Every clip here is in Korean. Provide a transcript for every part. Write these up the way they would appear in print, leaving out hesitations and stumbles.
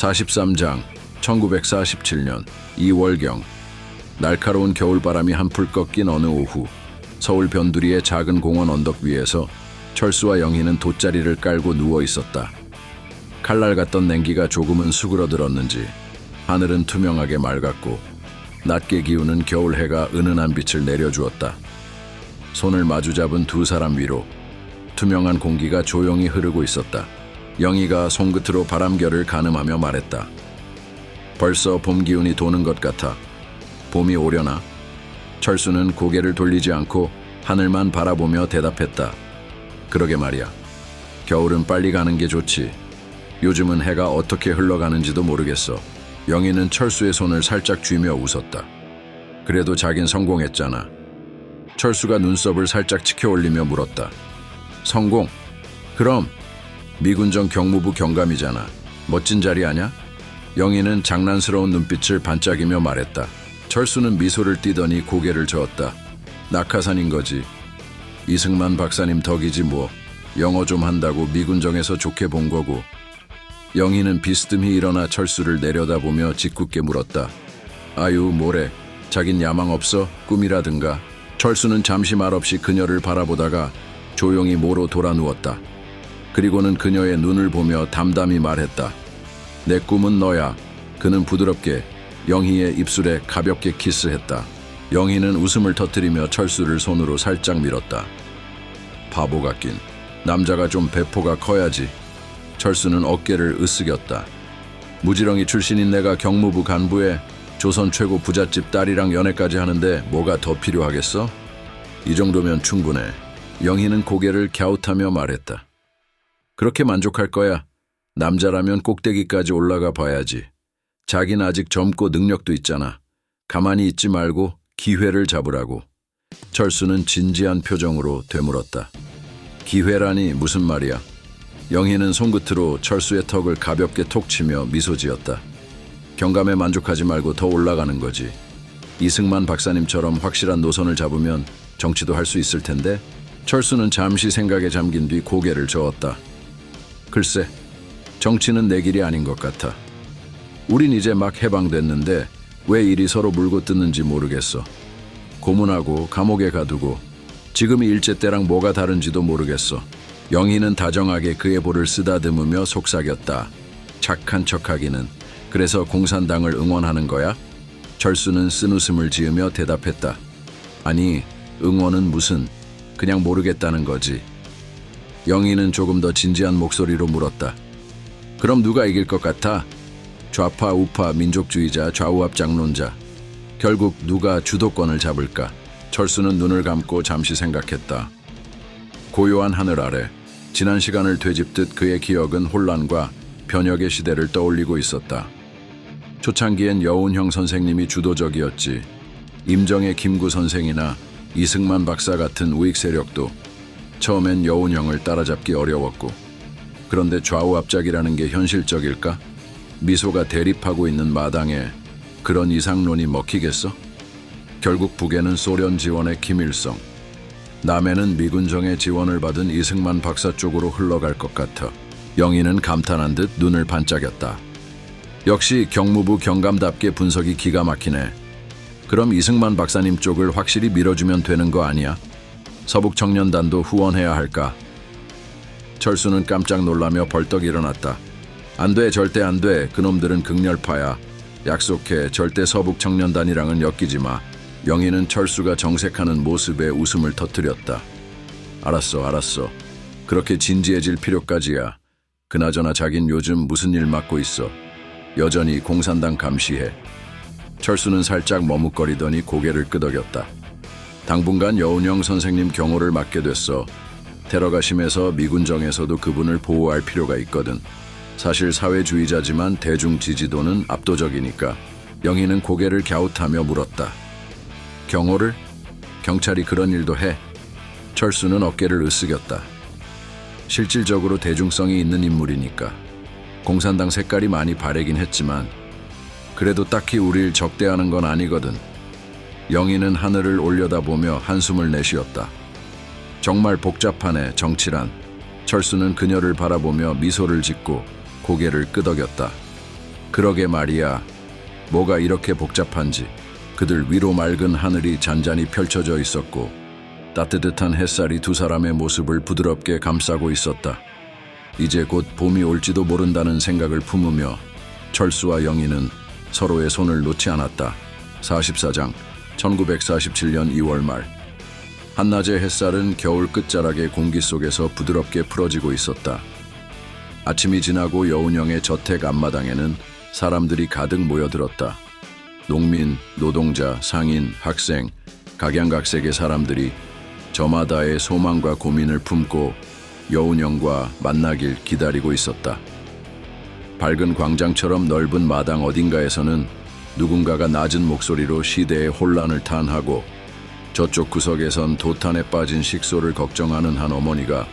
43장 1947년 2월경 날카로운 겨울바람이 한풀 꺾인 어느 오후 서울 변두리의 작은 공원 언덕 위에서 철수와 영희는 돗자리를 깔고 누워 있었다. 칼날 같던 냉기가 조금은 수그러들었는지 하늘은 투명하게 맑았고 낮게 기우는 겨울 해가 은은한 빛을 내려주었다. 손을 마주잡은 두 사람 위로 투명한 공기가 조용히 흐르고 있었다. 영희가 손끝으로 바람결을 가늠하며 말했다. 벌써 봄 기운이 도는 것 같아. 봄이 오려나? 철수는 고개를 돌리지 않고 하늘만 바라보며 대답했다. 그러게 말이야. 겨울은 빨리 가는 게 좋지. 요즘은 해가 어떻게 흘러가는지도 모르겠어. 영희는 철수의 손을 살짝 쥐며 웃었다. 그래도 자긴 성공했잖아. 철수가 눈썹을 살짝 치켜 올리며 물었다. 성공? 그럼 미군정 경무부 경감이잖아. 멋진 자리 아냐? 영희는 장난스러운 눈빛을 반짝이며 말했다. 철수는 미소를 띠더니 고개를 저었다. 낙하산인 거지. 이승만 박사님 덕이지 뭐. 영어 좀 한다고 미군정에서 좋게 본 거고. 영희는 비스듬히 일어나 철수를 내려다보며 짓궂게 물었다. 아유 뭐래. 자긴 야망 없어? 꿈이라든가. 철수는 잠시 말없이 그녀를 바라보다가 조용히 모로 돌아 누웠다. 그리고는 그녀의 눈을 보며 담담히 말했다. 내 꿈은 너야. 그는 부드럽게 영희의 입술에 가볍게 키스했다. 영희는 웃음을 터뜨리며 철수를 손으로 살짝 밀었다. 바보 같긴. 남자가 좀 배포가 커야지. 철수는 어깨를 으쓱였다. 무지렁이 출신인 내가 경무부 간부에 조선 최고 부잣집 딸이랑 연애까지 하는데 뭐가 더 필요하겠어? 이 정도면 충분해. 영희는 고개를 갸웃하며 말했다. 그렇게 만족할 거야. 남자라면 꼭대기까지 올라가 봐야지. 자긴 아직 젊고 능력도 있잖아. 가만히 있지 말고 기회를 잡으라고. 철수는 진지한 표정으로 되물었다. 기회라니 무슨 말이야? 영희는 손끝으로 철수의 턱을 가볍게 톡 치며 미소 지었다. 경감에 만족하지 말고 더 올라가는 거지. 이승만 박사님처럼 확실한 노선을 잡으면 정치도 할 수 있을 텐데. 철수는 잠시 생각에 잠긴 뒤 고개를 저었다. 글쎄, 정치는 내 길이 아닌 것 같아. 우린 이제 막 해방됐는데 왜 이리 서로 물고 뜯는지 모르겠어. 고문하고 감옥에 가두고 지금이 일제 때랑 뭐가 다른지도 모르겠어. 영희는 다정하게 그의 볼을 쓰다듬으며 속삭였다. 착한 척하기는. 그래서 공산당을 응원하는 거야? 철수는 쓴웃음을 지으며 대답했다. 아니, 응원은 무슨. 그냥 모르겠다는 거지. 영희는 조금 더 진지한 목소리로 물었다. 그럼 누가 이길 것 같아? 좌파, 우파, 민족주의자, 좌우합장론자. 결국 누가 주도권을 잡을까? 철수는 눈을 감고 잠시 생각했다. 고요한 하늘 아래 지난 시간을 되짚듯 그의 기억은 혼란과 변혁의 시대를 떠올리고 있었다. 초창기엔 여운형 선생님이 주도적이었지. 임정의 김구 선생이나 이승만 박사 같은 우익 세력도 처음엔 여운형을 따라잡기 어려웠고. 그런데 좌우합작이라는 게 현실적일까? 미소가 대립하고 있는 마당에 그런 이상론이 먹히겠어? 결국 북에는 소련 지원의 김일성, 남에는 미군정의 지원을 받은 이승만 박사 쪽으로 흘러갈 것 같아. 영희는 감탄한 듯 눈을 반짝였다. 역시 경무부 경감답게 분석이 기가 막히네. 그럼 이승만 박사님 쪽을 확실히 밀어주면 되는 거 아니야? 서북청년단도 후원해야 할까? 철수는 깜짝 놀라며 벌떡 일어났다. 안 돼, 절대 안 돼. 그놈들은 극렬파야. 약속해. 절대 서북청년단이랑은 엮이지 마. 영희는 철수가 정색하는 모습에 웃음을 터뜨렸다. 알았어. 그렇게 진지해질 필요까지야. 그나저나 자긴 요즘 무슨 일 맡고 있어? 여전히 공산당 감시해. 철수는 살짝 머뭇거리더니 고개를 끄덕였다. 당분간 여운형 선생님 경호를 맡게 됐어. 테러가 심해서 미군정에서도 그분을 보호할 필요가 있거든. 사실 사회주의자지만 대중 지지도는 압도적이니까. 영희는 고개를 갸웃하며 물었다. 경호를? 경찰이 그런 일도 해? 철수는 어깨를 으쓱였다. 실질적으로 대중성이 있는 인물이니까. 공산당 색깔이 많이 바래긴 했지만 그래도 딱히 우릴 적대하는 건 아니거든. 영희는 하늘을 올려다보며 한숨을 내쉬었다. 정말 복잡하네, 정치란. 철수는 그녀를 바라보며 미소를 짓고 고개를 끄덕였다. 그러게 말이야. 뭐가 이렇게 복잡한지. 그들 위로 맑은 하늘이 잔잔히 펼쳐져 있었고 따뜻한 햇살이 두 사람의 모습을 부드럽게 감싸고 있었다. 이제 곧 봄이 올지도 모른다는 생각을 품으며 철수와 영희는 서로의 손을 놓지 않았다. 44장 1947년 2월 말 한낮의 햇살은 겨울 끝자락의 공기 속에서 부드럽게 풀어지고 있었다. 아침이 지나고 여운형의 저택 앞마당에는 사람들이 가득 모여들었다. 농민, 노동자, 상인, 학생, 각양각색의 사람들이 저마다의 소망과 고민을 품고 여운형과 만나길 기다리고 있었다. 밝은 광장처럼 넓은 마당 어딘가에서는 누군가가 낮은 목소리로 시대의 혼란을 탄하고 저쪽 구석에선 도탄에 빠진 식소를 걱정하는 한 어머니가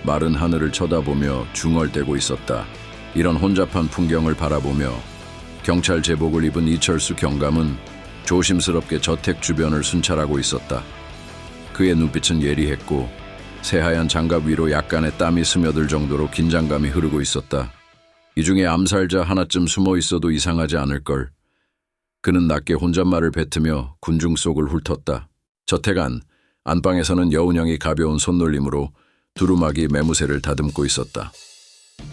마른 하늘을 쳐다보며 중얼대고 있었다. 이런 혼잡한 풍경을 바라보며 경찰 제복을 입은 이철수 경감은 조심스럽게 저택 주변을 순찰하고 있었다. 그의 눈빛은 예리했고 새하얀 장갑 위로 약간의 땀이 스며들 정도로 긴장감이 흐르고 있었다. 이 중에 암살자 하나쯤 숨어 있어도 이상하지 않을걸. 그는 낮게 혼잣말을 뱉으며 군중 속을 훑었다. 저택 안방에서는 여운형이 가벼운 손놀림으로 두루마기 매무새를 다듬고 있었다.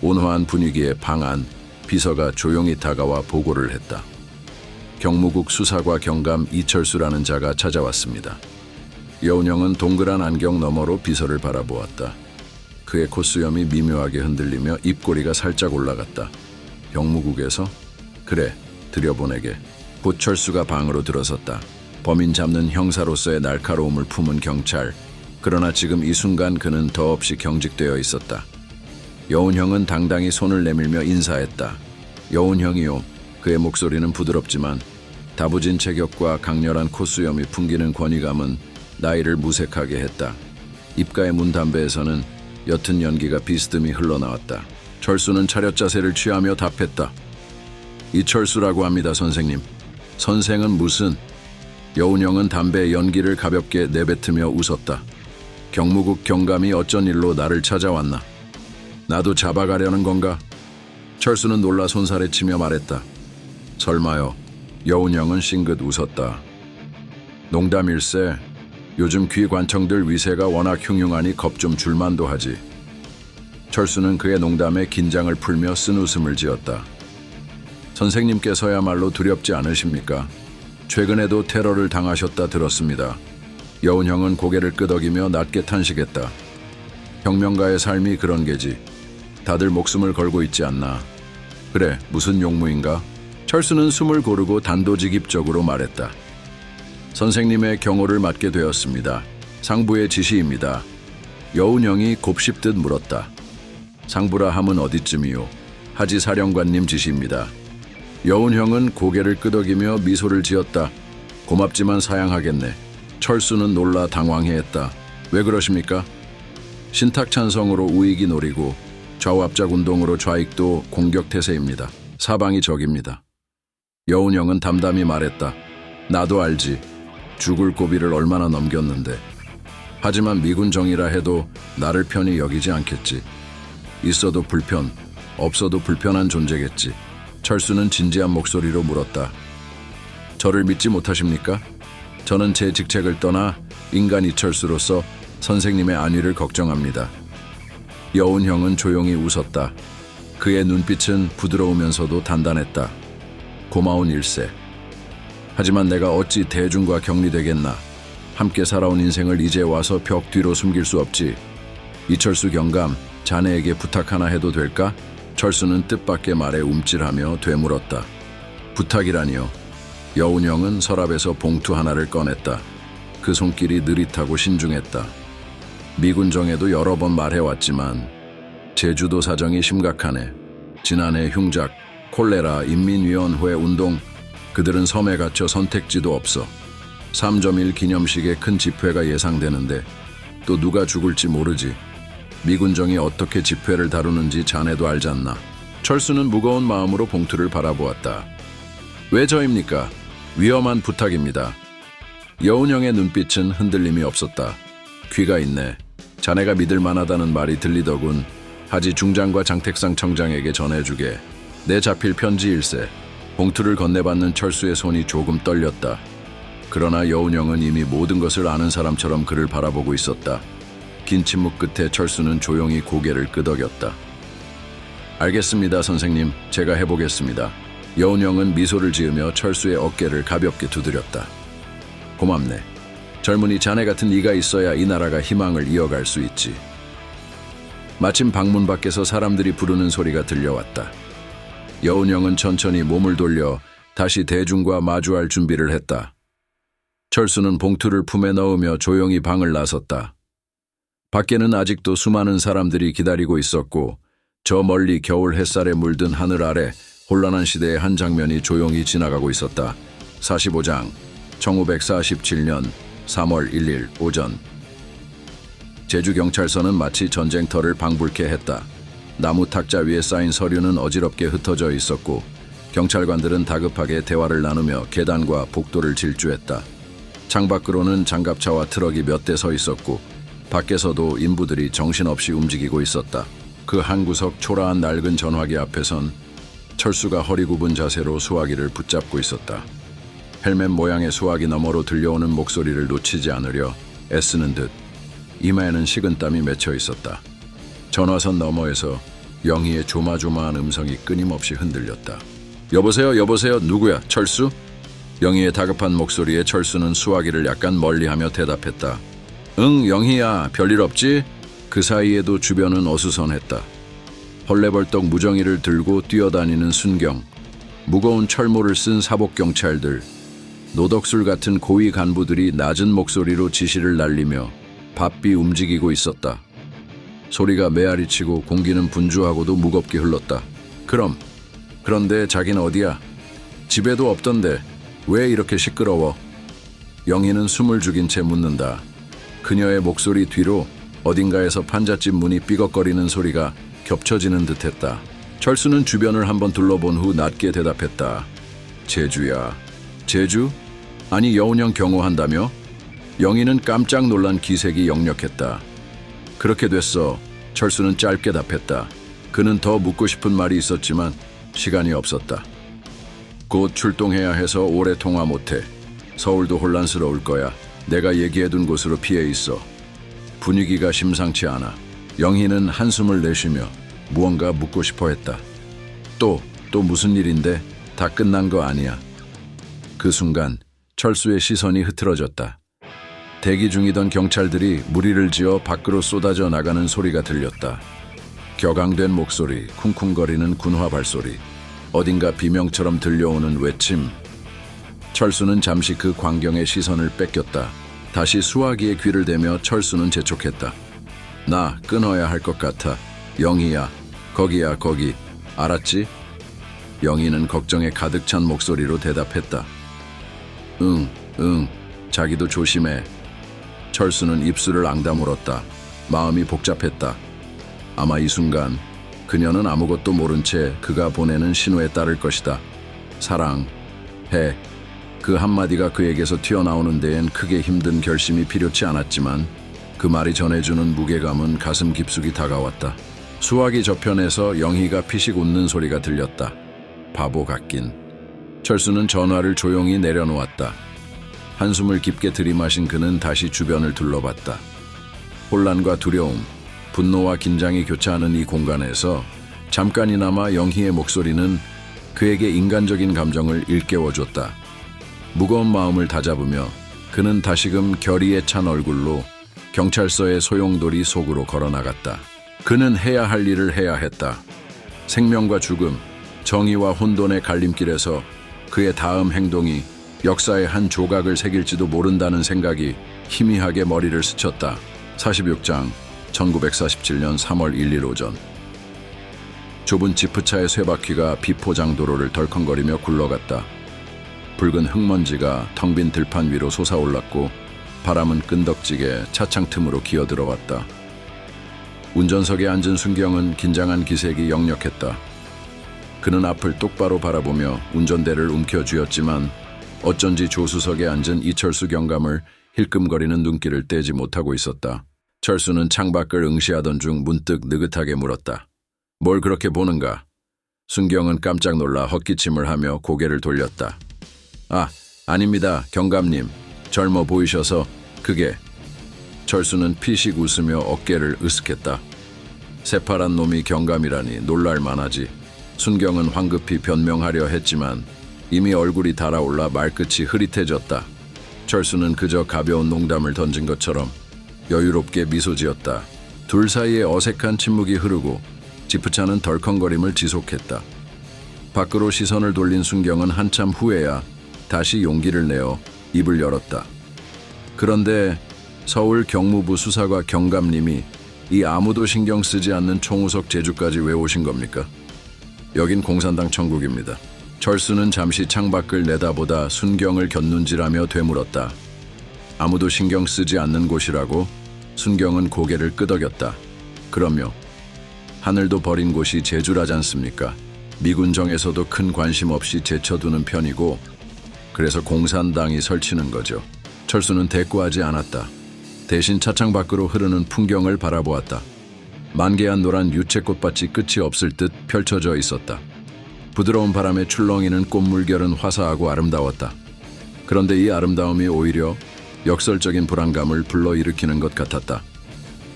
온화한 분위기의 방 안 비서가 조용히 다가와 보고를 했다. 경무국 수사과 경감 이철수라는 자가 찾아왔습니다. 여운형은 동그란 안경 너머로 비서를 바라보았다. 그의 콧수염이 미묘하게 흔들리며 입꼬리가 살짝 올라갔다. 경무국에서? 그래, 들여보내게. 곧 철수가 방으로 들어섰다. 범인 잡는 형사로서의 날카로움을 품은 경찰. 그러나 지금 이 순간 그는 더없이 경직되어 있었다. 여운형은 당당히 손을 내밀며 인사했다. 여운형이요. 그의 목소리는 부드럽지만 다부진 체격과 강렬한 콧수염이 풍기는 권위감은 나이를 무색하게 했다. 입가의 문담배에서는 옅은 연기가 비스듬히 흘러나왔다. 철수는 차렷 자세를 취하며 답했다. 이철수라고 합니다, 선생님. 선생은 무슨... 여운형은 담배의 연기를 가볍게 내뱉으며 웃었다. 경무국 경감이 어쩐 일로 나를 찾아왔나? 나도 잡아가려는 건가? 철수는 놀라 손살에 치며 말했다. 설마요. 여운형은 싱긋 웃었다. 농담일세. 요즘 귀관청들 위세가 워낙 흉흉하니 겁 좀 줄만도 하지. 철수는 그의 농담에 긴장을 풀며 쓴 웃음을 지었다. 선생님께서야말로 두렵지 않으십니까? 최근에도 테러를 당하셨다 들었습니다. 여운형은 고개를 끄덕이며 낮게 탄식했다. 혁명가의 삶이 그런 게지. 다들 목숨을 걸고 있지 않나. 그래, 무슨 용무인가? 철수는 숨을 고르고 단도직입적으로 말했다. 선생님의 경호를 맡게 되었습니다. 상부의 지시입니다. 여운형이 곱씹듯 물었다. 상부라 함은 어디쯤이요? 하지 사령관님 지시입니다. 여운형은 고개를 끄덕이며 미소를 지었다. 고맙지만 사양하겠네. 철수는 놀라 당황해했다. 왜 그러십니까? 신탁찬성으로 우익이 노리고 좌우압작 운동으로 좌익도 공격태세입니다. 사방이 적입니다. 여운형은 담담히 말했다. 나도 알지. 죽을 고비를 얼마나 넘겼는데. 하지만 미군 정이라 해도 나를 편히 여기지 않겠지. 있어도 불편, 없어도 불편한 존재겠지. 철수는 진지한 목소리로 물었다. 저를 믿지 못하십니까? 저는 제 직책을 떠나 인간 이철수로서 선생님의 안위를 걱정합니다. 여운형은 조용히 웃었다. 그의 눈빛은 부드러우면서도 단단했다. 고마운 일세. 하지만 내가 어찌 대중과 격리되겠나. 함께 살아온 인생을 이제 와서 벽 뒤로 숨길 수 없지. 이철수 경감, 자네에게 부탁 하나 해도 될까? 철수는 뜻밖의 말에 움찔하며 되물었다. 부탁이라니요. 여운형은 서랍에서 봉투 하나를 꺼냈다. 그 손길이 느릿하고 신중했다. 미군 정에도 여러 번 말해왔지만 제주도 사정이 심각하네. 지난해 흉작, 콜레라, 인민위원회 운동, 그들은 섬에 갇혀 선택지도 없어. 3.1 기념식에 큰 집회가 예상되는데 또 누가 죽을지 모르지. 미군정이 어떻게 집회를 다루는지 자네도 알잖나. 철수는 무거운 마음으로 봉투를 바라보았다. 왜 저입니까? 위험한 부탁입니다. 여운형의 눈빛은 흔들림이 없었다. 귀가 있네. 자네가 믿을 만하다는 말이 들리더군. 하지 중장과 장택상 청장에게 전해주게. 내 자필 편지 일세. 봉투를 건네받는 철수의 손이 조금 떨렸다. 그러나 여운형은 이미 모든 것을 아는 사람처럼 그를 바라보고 있었다. 긴 침묵 끝에 철수는 조용히 고개를 끄덕였다. 알겠습니다, 선생님. 제가 해보겠습니다. 여운형은 미소를 지으며 철수의 어깨를 가볍게 두드렸다. 고맙네. 젊은이 자네 같은 이가 있어야 이 나라가 희망을 이어갈 수 있지. 마침 방문 밖에서 사람들이 부르는 소리가 들려왔다. 여운형은 천천히 몸을 돌려 다시 대중과 마주할 준비를 했다. 철수는 봉투를 품에 넣으며 조용히 방을 나섰다. 밖에는 아직도 수많은 사람들이 기다리고 있었고 저 멀리 겨울 햇살에 물든 하늘 아래 혼란한 시대의 한 장면이 조용히 지나가고 있었다. 45장 1947년 3월 1일 오전. 제주경찰서는 마치 전쟁터를 방불케 했다. 나무 탁자 위에 쌓인 서류는 어지럽게 흩어져 있었고 경찰관들은 다급하게 대화를 나누며 계단과 복도를 질주했다. 창밖으로는 장갑차와 트럭이 몇 대 서 있었고 밖에서도 인부들이 정신없이 움직이고 있었다. 그 한 구석 초라한 낡은 전화기 앞에선 철수가 허리 굽은 자세로 수화기를 붙잡고 있었다. 헬멧 모양의 수화기 너머로 들려오는 목소리를 놓치지 않으려 애쓰는 듯 이마에는 식은땀이 맺혀 있었다. 전화선 너머에서 영희의 조마조마한 음성이 끊임없이 흔들렸다. 여보세요, 여보세요, 누구야, 철수? 영희의 다급한 목소리에 철수는 수화기를 약간 멀리하며 대답했다. 응, 영희야, 별일 없지? 그 사이에도 주변은 어수선했다. 헐레벌떡 무정이를 들고 뛰어다니는 순경, 무거운 철모를 쓴 사복경찰들, 노덕술 같은 고위 간부들이 낮은 목소리로 지시를 날리며 바삐 움직이고 있었다. 소리가 메아리치고 공기는 분주하고도 무겁게 흘렀다. 그런데 자긴 어디야? 집에도 없던데 왜 이렇게 시끄러워? 영희는 숨을 죽인 채 묻는다. 그녀의 목소리 뒤로 어딘가에서 판잣집 문이 삐걱거리는 소리가 겹쳐지는 듯했다. 철수는 주변을 한번 둘러본 후 낮게 대답했다. 제주야. 제주? 아니, 여운형 경호한다며? 영희는 깜짝 놀란 기색이 역력했다. 그렇게 됐어. 철수는 짧게 답했다. 그는 더 묻고 싶은 말이 있었지만 시간이 없었다. 곧 출동해야 해서 오래 통화 못해. 서울도 혼란스러울 거야. 내가 얘기해둔 곳으로 피해 있어. 분위기가 심상치 않아. 영희는 한숨을 내쉬며 무언가 묻고 싶어 했다. 또 무슨 일인데? 다 끝난 거 아니야. 그 순간 철수의 시선이 흐트러졌다. 대기 중이던 경찰들이 무리를 지어 밖으로 쏟아져 나가는 소리가 들렸다. 격앙된 목소리, 쿵쿵거리는 군화 발소리, 어딘가 비명처럼 들려오는 외침. 철수는 잠시 그 광경의 시선을 뺏겼다. 다시 수화기에 귀를 대며 철수는 재촉했다. 나 끊어야 할 것 같아. 영희야, 거기야, 거기. 알았지? 영희는 걱정에 가득 찬 목소리로 대답했다. 응, 자기도 조심해. 철수는 입술을 앙다물었다. 마음이 복잡했다. 아마 이 순간 그녀는 아무것도 모른 채 그가 보내는 신호에 따를 것이다. 사랑해. 그 한마디가 그에게서 튀어나오는 데엔 크게 힘든 결심이 필요치 않았지만 그 말이 전해주는 무게감은 가슴 깊숙이 다가왔다. 수화기 저편에서 영희가 피식 웃는 소리가 들렸다. 바보 같긴. 철수는 전화를 조용히 내려놓았다. 한숨을 깊게 들이마신 그는 다시 주변을 둘러봤다. 혼란과 두려움, 분노와 긴장이 교차하는 이 공간에서 잠깐이나마 영희의 목소리는 그에게 인간적인 감정을 일깨워줬다. 무거운 마음을 다잡으며 그는 다시금 결의에 찬 얼굴로 경찰서의 소용돌이 속으로 걸어나갔다. 그는 해야 할 일을 해야 했다. 생명과 죽음, 정의와 혼돈의 갈림길에서 그의 다음 행동이 역사의 한 조각을 새길지도 모른다는 생각이 희미하게 머리를 스쳤다. 46장 1947년 3월 1일 오전. 좁은 지프차의 쇠바퀴가 비포장 도로를 덜컹거리며 굴러갔다. 붉은 흙먼지가 텅 빈 들판 위로 솟아올랐고 바람은 끈덕지게 차창 틈으로 기어들어왔다. 운전석에 앉은 순경은 긴장한 기색이 역력했다. 그는 앞을 똑바로 바라보며 운전대를 움켜쥐었지만 어쩐지 조수석에 앉은 이철수 경감을 힐끔거리는 눈길을 떼지 못하고 있었다. 철수는 창밖을 응시하던 중 문득 느긋하게 물었다. 뭘 그렇게 보는가? 순경은 깜짝 놀라 헛기침을 하며 고개를 돌렸다. 아, 아닙니다, 경감님. 젊어 보이셔서 그게... 철수는 피식 웃으며 어깨를 으쓱했다. 새파란 놈이 경감이라니 놀랄 만하지. 순경은 황급히 변명하려 했지만 이미 얼굴이 달아올라 말끝이 흐릿해졌다. 철수는 그저 가벼운 농담을 던진 것처럼 여유롭게 미소 지었다. 둘 사이에 어색한 침묵이 흐르고 지프차는 덜컹거림을 지속했다. 밖으로 시선을 돌린 순경은 한참 후에야 다시 용기를 내어 입을 열었다. 그런데 서울 경무부 수사과 경감님이 이 아무도 신경 쓰지 않는 총우석 제주까지 왜 오신 겁니까? 여긴 공산당 천국입니다. 철수는 잠시 창밖을 내다보다 순경을 곁눈질하며 되물었다. 아무도 신경 쓰지 않는 곳이라고? 순경은 고개를 끄덕였다. 그럼요. 하늘도 버린 곳이 제주라지 않습니까? 미군정에서도 큰 관심 없이 제쳐두는 편이고 그래서 공산당이 설치는 거죠. 철수는 대꾸하지 않았다. 대신 차창 밖으로 흐르는 풍경을 바라보았다. 만개한 노란 유채꽃밭이 끝이 없을 듯 펼쳐져 있었다. 부드러운 바람에 출렁이는 꽃물결은 화사하고 아름다웠다. 그런데 이 아름다움이 오히려 역설적인 불안감을 불러일으키는 것 같았다.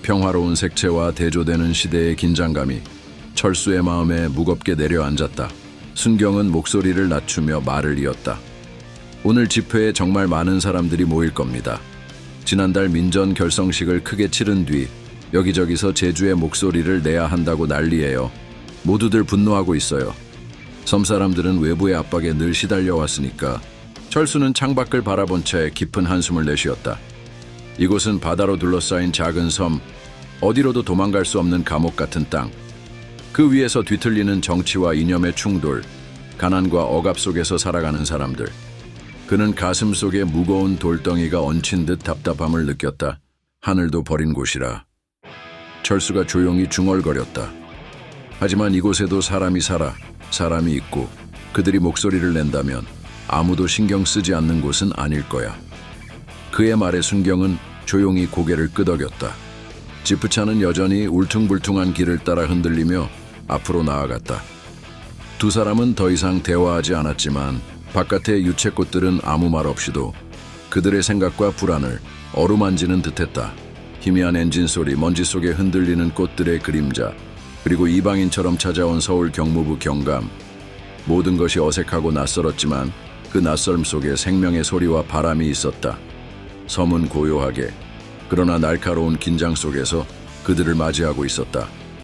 평화로운 색채와 대조되는 시대의 긴장감이 철수의 마음에 무겁게 내려앉았다. 순경은 목소리를 낮추며 말을 이었다. 오늘 집회에 정말 많은 사람들이 모일 겁니다. 지난달 민전 결성식을 크게 치른 뒤 여기저기서 제주의 목소리를 내야 한다고 난리예요. 모두들 분노하고 있어요. 섬 사람들은 외부의 압박에 늘 시달려왔으니까. 철수는 창밖을 바라본 채 깊은 한숨을 내쉬었다. 이곳은 바다로 둘러싸인 작은 섬, 어디로도 도망갈 수 없는 감옥 같은 땅. 그 위에서 뒤틀리는 정치와 이념의 충돌, 가난과 억압 속에서 살아가는 사람들. 그는 가슴 속에 무거운 돌덩이가 얹힌 듯 답답함을 느꼈다. 하늘도 버린 곳이라. 철수가 조용히 중얼거렸다. 하지만 이곳에도 사람이 살아, 사람이 있고 그들이 목소리를 낸다면 아무도 신경 쓰지 않는 곳은 아닐 거야. 그의 말에 순경은 조용히 고개를 끄덕였다. 지프차는 여전히 울퉁불퉁한 길을 따라 흔들리며 앞으로 나아갔다. 두 사람은 더 이상 대화하지 않았지만 바깥의 유채꽃들은 아무 말 없이도 그들의 생각과 불안을 어루만지는 듯했다. 희미한 엔진 소리, 먼지 속에 흔들리는 꽃들의 그림자, 그리고 이방인처럼 찾아온 서울 경무부 경감. 모든 것이 어색하고 낯설었지만 그 낯설음 속에 생명의 소리와 바람이 있었다. 섬은 고요하게, 그러나 날카로운 긴장 속에서 그들을 맞이하고 있었다.